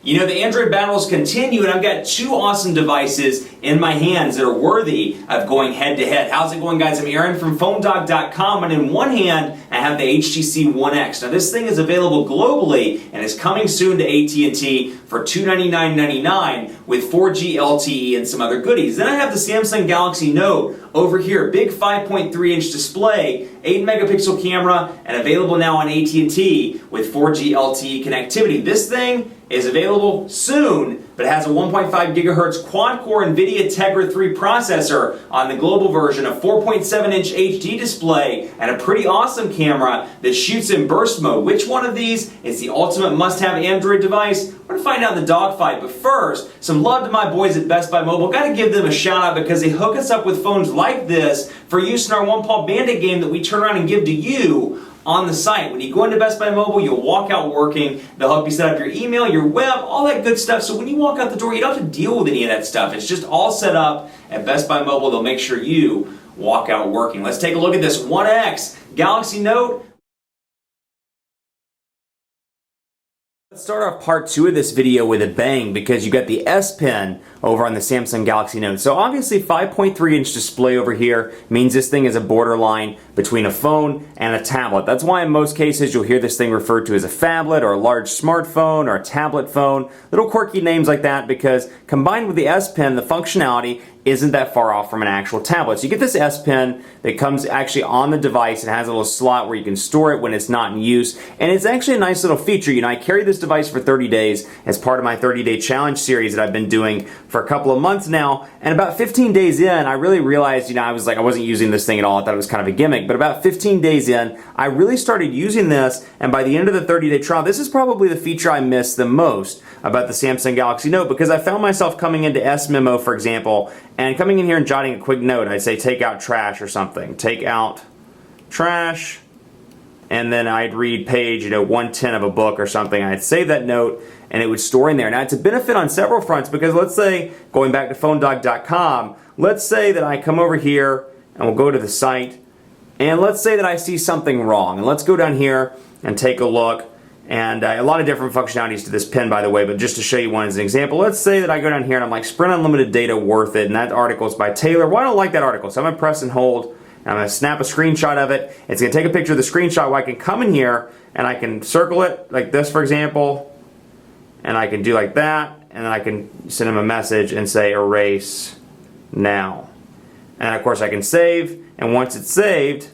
You know, the Android battles continue, and I've got two awesome devices in my hands that are worthy of going head-to-head. How's it going, guys? I'm Aaron from PhoneDog.com, and in one hand, I have the HTC One X. Now, this thing is available globally and is coming soon to AT&T for $299.99 with 4G LTE and some other goodies. Then I have the Samsung Galaxy Note over here, big 5.3-inch display, 8-megapixel camera, and available now on AT&T with 4G LTE connectivity. This thing is available soon, but it has a 1.5 gigahertz quad-core NVIDIA Tegra 3 processor on the global version, a 4.7-inch HD display, and a pretty awesome camera that shoots in burst mode. Which one of these is the ultimate must-have Android device? We're going to find out in the dogfight, but first, some love to my boys at Best Buy Mobile. Got to give them a shout-out because they hook us up with phones like this for use in our One Paw Bandit game that we turn around and give to you on the site. When you go into Best Buy Mobile, you'll walk out working. They'll help you set up your email, your web, all that good stuff. So when you walk out the door, you don't have to deal with any of that stuff. It's just all set up at Best Buy Mobile. They'll make sure you walk out working. Let's take a look at this One X Galaxy Note. Let's start off part 2 of this video with a bang because you got the S Pen over on the Samsung Galaxy Note. So obviously 5.3-inch display over here means this thing is a borderline between a phone and a tablet. That's why in most cases you'll hear this thing referred to as a phablet or a large smartphone or a tablet phone. Little quirky names like that because combined with the S Pen, the functionality isn't that far off from an actual tablet. So you get this S Pen that comes actually on the device. It has a little slot where you can store it when it's not in use. And it's actually a nice little feature. You know, I carry this device for 30 days as part of my 30-day challenge series that I've been doing for a couple of months now. And about 15 days in, I really realized, you know, I wasn't using this thing at all. I thought it was kind of a gimmick. But about 15 days in, I really started using this. And by the end of the 30-day trial, this is probably the feature I missed the most about the Samsung Galaxy Note because I found myself coming into S-Memo, for example, and coming in here and jotting a quick note. I'd say take out trash or something. Take out trash. And then I'd read page, 110 of a book or something. I'd save that note and it would store in there. Now it's a benefit on several fronts because let's say, going back to PhoneDog.com, let's say that I come over here and we'll go to the site and let's say that I see something wrong. And let's go down here and take a look. And a lot of different functionalities to this pen, by the way, but just to show you one as an example, let's say that I go down here and I'm like, Sprint Unlimited Data worth it, and that article is by Taylor. Well, I don't like that article, so I'm going to press and hold, and I'm going to snap a screenshot of it. It's going to take a picture of the screenshot where I can come in here and I can circle it like this, for example, and I can do like that, and then I can send him a message and say erase now. And of course I can save, and once it's saved,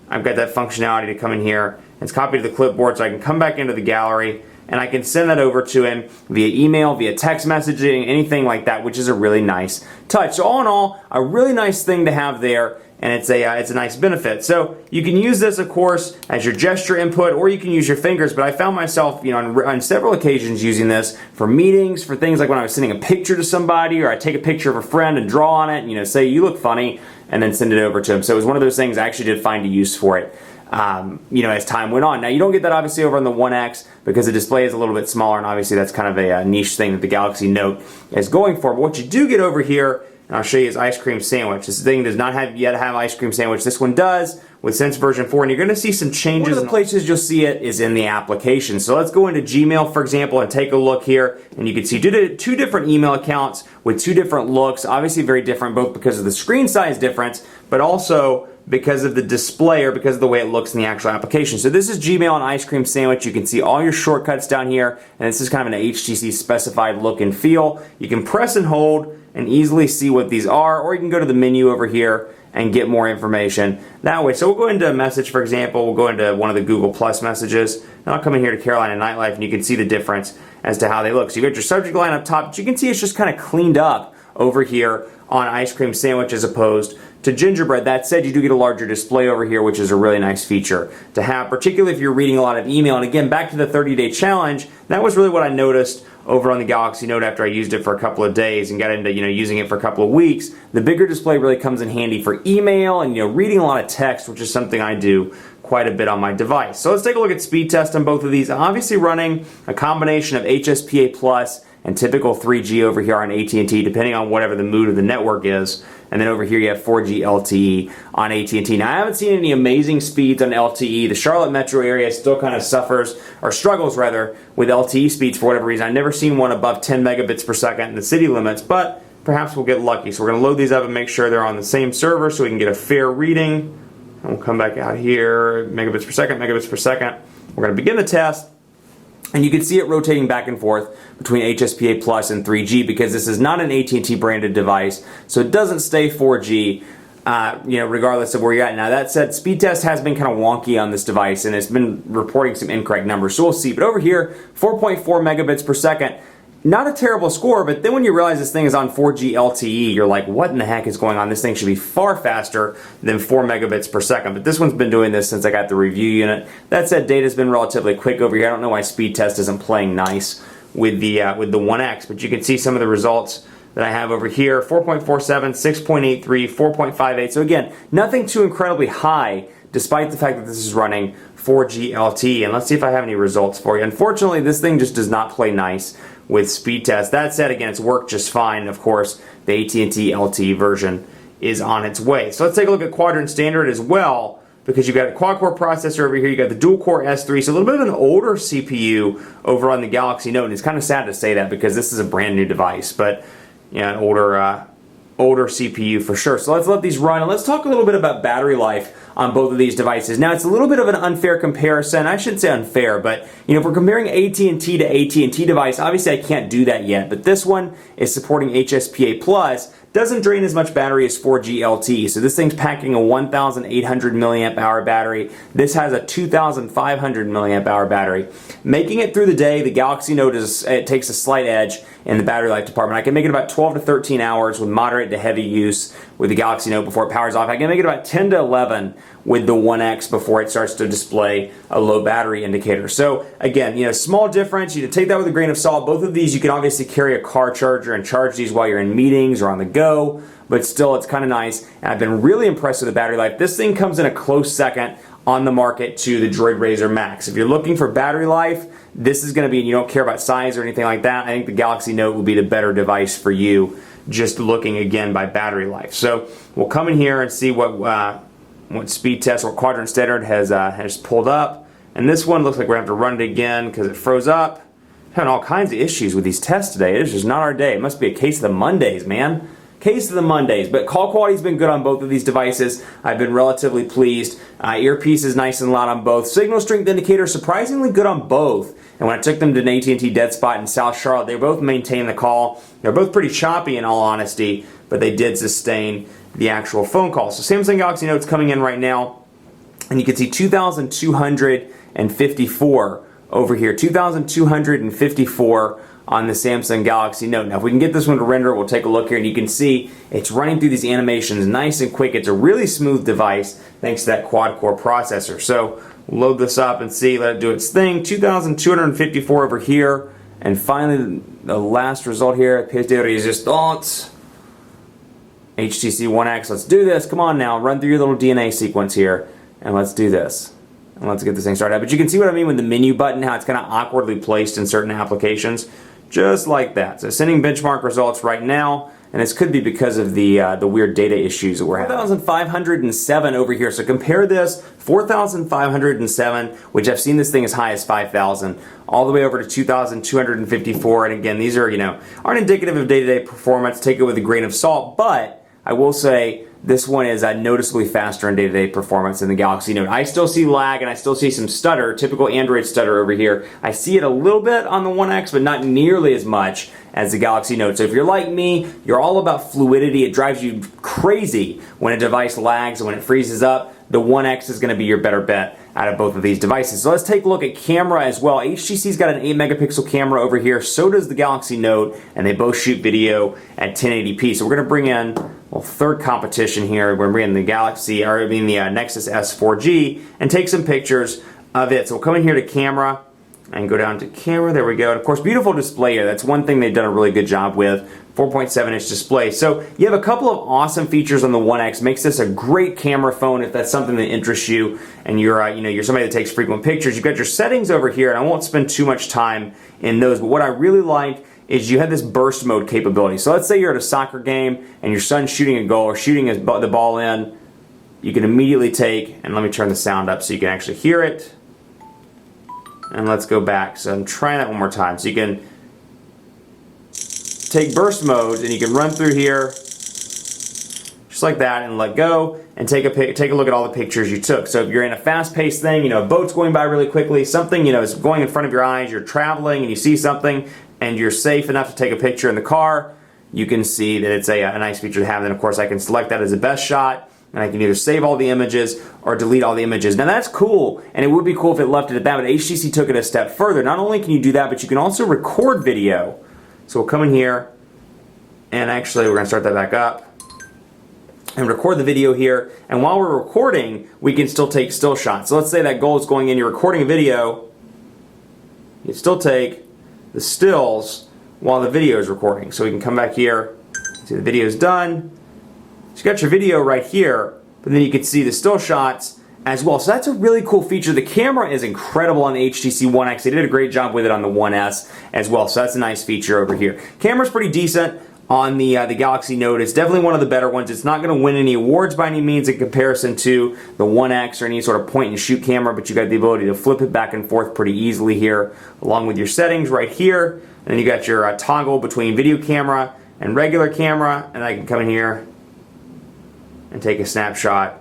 I've got that functionality to come in here. It's copied to the clipboard so I can come back into the gallery and I can send that over to him via email, via text messaging, anything like that, which is a really nice touch. So all in all, a really nice thing to have there, and it's a nice benefit. So you can use this, of course, as your gesture input, or you can use your fingers, but I found myself, on several occasions using this for meetings, for things like when I was sending a picture to somebody, or I take a picture of a friend and draw on it, and say, you look funny, and then send it over to him. So it was one of those things I actually did find a use for it. As time went on. Now you don't get that obviously over on the One X because the display is a little bit smaller, and obviously that's kind of a niche thing that the Galaxy Note is going for. But what you do get over here, and I'll show you, is ice cream sandwich. This thing does not yet have ice cream sandwich. This one does with Sense version 4, and you're going to see some changes. One of the places you'll see it is in the application. So let's go into Gmail, for example, and take a look here, and you can see two different email accounts with two different looks, obviously very different, both because of the screen size difference, but also because of the display or because of the way it looks in the actual application. So this is Gmail and Ice Cream Sandwich. You can see all your shortcuts down here, and this is kind of an HTC specified look and feel. You can press and hold and easily see what these are, or you can go to the menu over here and get more information that way. So we'll go into a message, for example. We'll go into one of the Google Plus messages, and I'll come in here to Carolina Nightlife, and you can see the difference as to how they look. So you got your subject line up top, but you can see it's just kind of cleaned up over here on Ice Cream Sandwich as opposed to Gingerbread. That said, you do get a larger display over here, which is a really nice feature to have, particularly if you're reading a lot of email. And again, back to the 30-day challenge, that was really what I noticed over on the Galaxy Note after I used it for a couple of days and got into using it for a couple of weeks. The bigger display really comes in handy for email and reading a lot of text, which is something I do quite a bit on my device. So let's take a look at speed test on both of these. Obviously running a combination of HSPA Plus and typical 3G over here on AT&T, depending on whatever the mood of the network is. And then over here you have 4G LTE on AT&T. Now, I haven't seen any amazing speeds on LTE. The Charlotte metro area still kind of suffers, or struggles rather, with LTE speeds for whatever reason. I've never seen one above 10 megabits per second in the city limits, but perhaps we'll get lucky. So we're going to load these up and make sure they're on the same server so we can get a fair reading. And we'll come back out here, megabits per second, megabits per second. We're going to begin the test. And you can see it rotating back and forth between HSPA Plus and 3G because this is not an AT&T branded device, so it doesn't stay 4G, regardless of where you're at. Now that said, speed test has been kind of wonky on this device, and it's been reporting some incorrect numbers, so we'll see. But over here, 4.4 megabits per second. Not a terrible score, but then when you realize this thing is on 4G LTE, you're like, what in the heck is going on? This thing should be far faster than 4 megabits per second. But this one's been doing this since I got the review unit. That said, data's been relatively quick over here. I don't know why speed test isn't playing nice with the One X, but you can see some of the results that I have over here. 4.47, 6.83, 4.58. So again, nothing too incredibly high, despite the fact that this is running 4G LTE. And let's see if I have any results for you. Unfortunately, this thing just does not play nice with speed test. That said, again, it's worked just fine. Of course, the AT&T LTE version is on its way. So let's take a look at quadrant standard as well, because you've got a quad-core processor over here. You got the dual-core S3, so a little bit of an older CPU over on the Galaxy Note. And it's kind of sad to say that because this is a brand new device, but yeah, an older CPU for sure. So let's let these run, and let's talk a little bit about battery life on both of these devices. Now, it's a little bit of an unfair comparison. I shouldn't say unfair, but if we're comparing AT&T to AT&T device, obviously I can't do that yet, but this one is supporting HSPA Plus, doesn't drain as much battery as 4G LTE. So this thing's packing a 1,800 milliamp hour battery. This has a 2,500 milliamp hour battery. Making it through the day, the Galaxy Note it takes a slight edge in the battery life department. I can make it about 12 to 13 hours with moderate to heavy use with the Galaxy Note before it powers off. I can make it about 10 to 11 with the One X before it starts to display a low battery indicator. So again, small difference. You take that with a grain of salt. Both of these, you can obviously carry a car charger and charge these while you're in meetings or on the go, but still it's kind of nice. And I've been really impressed with the battery life. This thing comes in a close second on the market to the Droid Razr Max. If you're looking for battery life, this is going to be, and you don't care about size or anything like that, I think the Galaxy Note will be the better device for you, just looking again by battery life. So we'll come in here and see what speed test or quadrant standard has pulled up. And this one looks like we're going to have to run it again because it froze up. Having all kinds of issues with these tests today. It's just not our day. It must be a case of the Mondays, man. Case of the Mondays. But call quality's been good on both of these devices. I've been relatively pleased. Earpiece is nice and loud on both. Signal strength indicator surprisingly good on both. And when I took them to an AT&T dead spot in South Charlotte, they both maintained the call. They're both pretty choppy in all honesty, but they did sustain the actual phone call. So Samsung Galaxy Note's coming in right now, and you can see 2,254 over here. 2,254 on the Samsung Galaxy Note. Now, if we can get this one to render, we'll take a look here, and you can see it's running through these animations nice and quick. It's a really smooth device thanks to that quad-core processor. So we'll load this up and see, let it do its thing. 2,254 over here, and finally the last result here, pièce de résistance. HTC One X, let's do this. Come on now, run through your little DNA sequence here, and let's do this. And let's get this thing started. But you can see what I mean with the menu button, how it's kind of awkwardly placed in certain applications. Just like that. So sending benchmark results right now, and this could be because of the weird data issues that we're having. 4,507 over here. So compare this, 4,507, which I've seen this thing as high as 5,000, all the way over to 2,254. And again, these are, aren't indicative of day-to-day performance. Take it with a grain of salt, but I will say this one is noticeably faster in day-to-day performance than the Galaxy Note. I still see lag and I still see some stutter, typical Android stutter over here. I see it a little bit on the One X, but not nearly as much as the Galaxy Note. So if you're like me, you're all about fluidity. It drives you crazy when a device lags and when it freezes up. The One X is going to be your better bet out of both of these devices. So let's take a look at camera as well. HTC's got an 8 megapixel camera over here, so does the Galaxy Note, and they both shoot video at 1080p. So we're going to bring in, third competition here. We're going to bring in the the Nexus S 4G and take some pictures of it. So we'll come in here to camera and go down to camera. There we go. And of course, beautiful display here. That's one thing they've done a really good job with. 4.7-inch display. So you have a couple of awesome features on the One X. Makes this a great camera phone if that's something that interests you and you're you're somebody that takes frequent pictures. You've got your settings over here, and I won't spend too much time in those, but what I really like is you have this burst mode capability. So let's say you're at a soccer game and your son's shooting a goal or shooting the ball in. You can immediately take, and let me turn the sound up so you can actually hear it. And let's go back. So I'm trying that one more time. So you can take burst mode and you can run through here just like that and let go and take a look at all the pictures you took. So if you're in a fast-paced thing, a boat's going by really quickly, something is going in front of your eyes, you're traveling and you see something and you're safe enough to take a picture in the car, you can see that it's a nice feature to have. And then of course I can select that as a best shot, and I can either save all the images or delete all the images. Now that's cool, and it would be cool if it left it at that, but HTC took it a step further. Not only can you do that, but you can also record video. So we'll come in here, and actually we're going to start that back up and record the video here, and while we're recording we can still take still shots. So let's say that goal is going in, you're recording a video, you still take the stills while the video is recording. So we can come back here, see the video is done. So you got your video right here, but then you can see the still shots as well. So that's a really cool feature. The camera is incredible on the HTC One X. They did a great job with it on the One S as well. So that's a nice feature over here. Camera's pretty decent on the Galaxy Note. It's definitely one of the better ones. It's not going to win any awards by any means in comparison to the One X or any sort of point and shoot camera, but you got the ability to flip it back and forth pretty easily here, along with your settings right here. And then you got your toggle between video camera and regular camera, and I can come in here and take a snapshot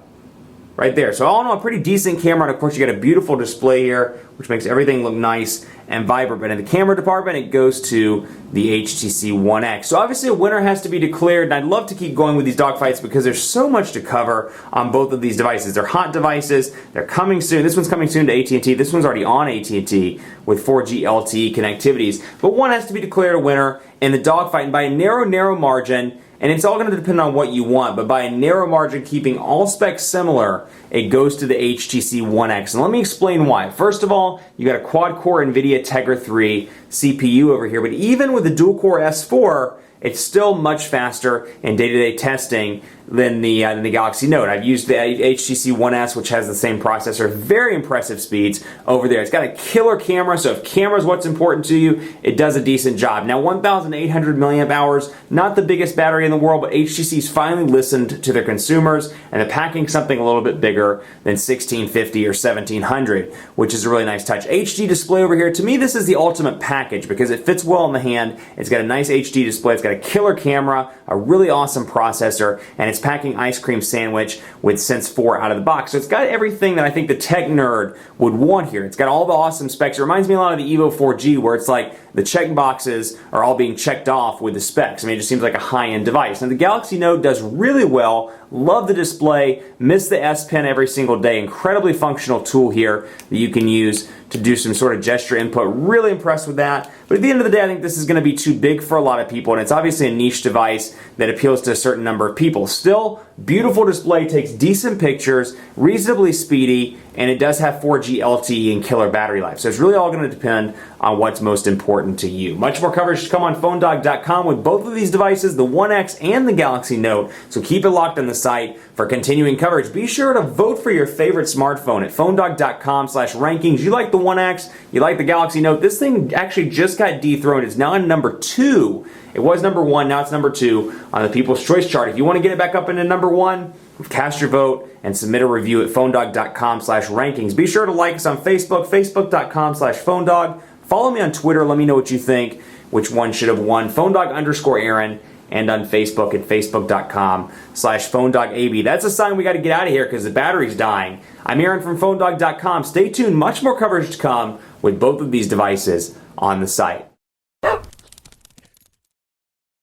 right there. So all in all, a pretty decent camera, and of course you got a beautiful display here, which makes everything look nice and vibrant. But in the camera department, it goes to the HTC One X. So obviously a winner has to be declared, and I'd love to keep going with these dogfights because there's so much to cover on both of these devices. They're hot devices, they're coming soon. This one's coming soon to AT&T. This one's already on AT&T with 4G LTE connectivities. But one has to be declared a winner in the dogfight, and by a narrow margin. And it's all going to depend on what you want, but by a narrow margin, keeping all specs similar, it goes to the HTC One X. And let me explain why. First of all, you got a quad-core NVIDIA Tegra 3 CPU over here, but even with the dual-core S4, it's still much faster in day-to-day testing than the Galaxy Note. I've used the HTC One S, which has the same processor. Very impressive speeds over there. It's got a killer camera, so if camera is what's important to you, it does a decent job. Now, 1,800 milliamp hours, not the biggest battery in the world, but HTC's finally listened to their consumers, and they're packing something a little bit bigger than 1650 or 1700, which is a really nice touch. HD display over here. To me, this is the ultimate package because it fits well in the hand. It's got a nice HD display. It's got a killer camera, a really awesome processor, and it's packing ice cream sandwich with Sense 4 out of the box. So it's got everything that I think the tech nerd would want here. It's got all the awesome specs. It reminds me a lot of the Evo 4G, where it's like the check boxes are all being checked off with the specs. I mean, it just seems like a high-end device. Now, the Galaxy Note does really well. Love the display. Miss the S Pen every single day. Incredibly functional tool here that you can use to do some sort of gesture input. Really impressed with that. But at the end of the day, I think this is going to be too big for a lot of people, and it's obviously a niche device that appeals to a certain number of people. Still, beautiful display, takes decent pictures, reasonably speedy, and it does have 4G LTE and killer battery life. So it's really all going to depend on what's most important to you. Much more coverage to come on PhoneDog.com with both of these devices, the One X and the Galaxy Note. So keep it locked on the site for continuing coverage. Be sure to vote for your favorite smartphone at PhoneDog.com/rankings. You like the One X, you like the Galaxy Note. This thing actually just got dethroned. It's now on number 2. It was number 1, now it's number 2 on the People's Choice chart. If you want to get it back up into number 1, cast your vote and submit a review at PhoneDog.com/rankings. Be sure to like us on Facebook, Facebook.com/PhoneDog. Follow me on Twitter. Let me know what you think, which one should have won. PhoneDog_Aaron, and on Facebook at Facebook.com/PhoneDogAB. That's a sign we got to get out of here because the battery's dying. I'm Aaron from PhoneDog.com. Stay tuned. Much more coverage to come with both of these devices on the site.